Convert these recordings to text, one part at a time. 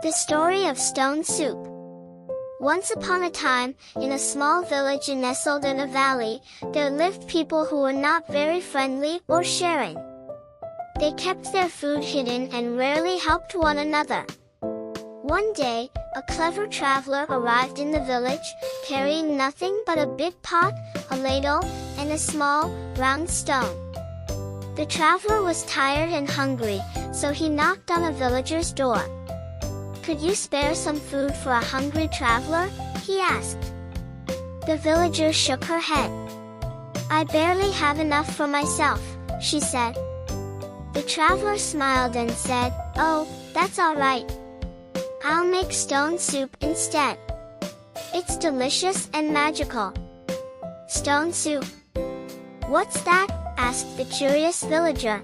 The story of stone soup. Once upon a time, in a small village nestled in a valley, there lived people who were not very friendly or sharing. They kept their food hidden and rarely helped one another. One day, a clever traveler arrived in the village, carrying nothing but a big pot, a ladle, and a small, round stone. The traveler was tired and hungry, so he knocked on a villager's door. "Could you spare some food for a hungry traveler?" he asked. The villager shook her head. "I barely have enough for myself," she said. The traveler smiled and said, "Oh, that's all right. I'll make stone soup instead. It's delicious and magical." "Stone soup? What's that?" asked the curious villager.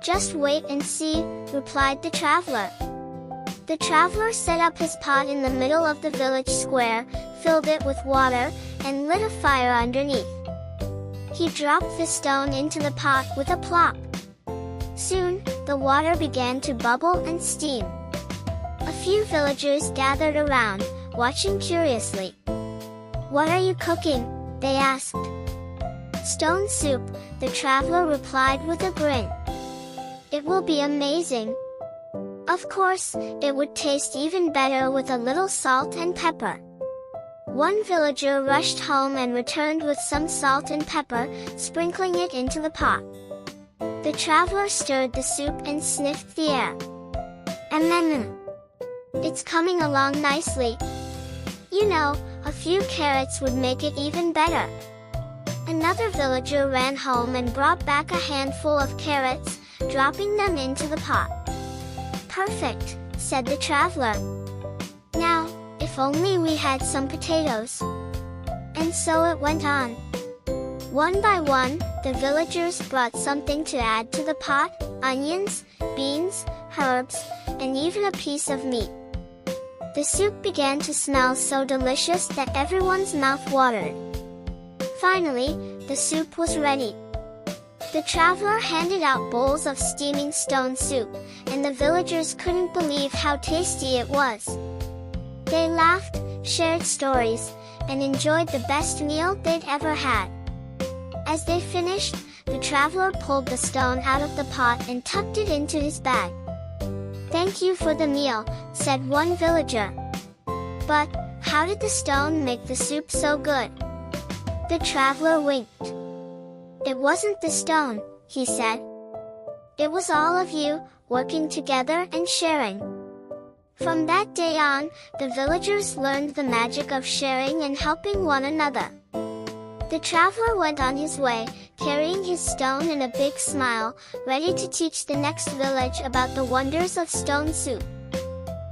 "Just wait and see," replied the traveler. The traveler set up his pot in the middle of the village square, filled it with water, and lit a fire underneath. He dropped the stone into the pot with a plop. Soon, the water began to bubble and steam. A few villagers gathered around, watching curiously. "What are you cooking?" they asked. "Stone soup," the traveler replied with a grin. "It will be amazing. Of course, it would taste even better with a little salt and pepper." One villager rushed home and returned with some salt and pepper, sprinkling it into the pot. The traveler stirred the soup and sniffed the air. It's coming along nicely. You know, a few carrots would make it even better." Another villager ran home and brought back a handful of carrots, dropping them into the pot. "Perfect," said the traveler. "Now, if only we had some potatoes." And so it went on. One by one, the villagers brought something to add to the pot: onions, beans, herbs, and even a piece of meat. The soup began to smell so delicious that everyone's mouth watered. Finally, the soup was ready. The traveler handed out bowls of steaming stone soup, and the villagers couldn't believe how tasty it was. They laughed, shared stories, and enjoyed the best meal they'd ever had. As they finished, the traveler pulled the stone out of the pot and tucked it into his bag. "Thank you for the meal," said one villager. "But, how did the stone make the soup so good?" The traveler winked. "It wasn't the stone," he said. "It was all of you, working together and sharing." From that day on, the villagers learned the magic of sharing and helping one another. The traveler went on his way, carrying his stone and a big smile, ready to teach the next village about the wonders of stone soup.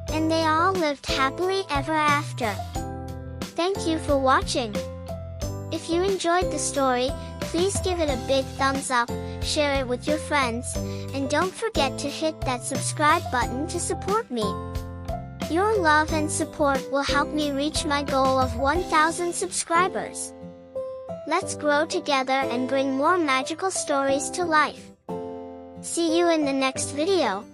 And they all lived happily ever after. Thank you for watching. If you enjoyed the story, please give it a big thumbs up, share it with your friends, and don't forget to hit that subscribe button to support me. Your love and support will help me reach my goal of 1,000 subscribers. Let's grow together and bring more magical stories to life. See you in the next video.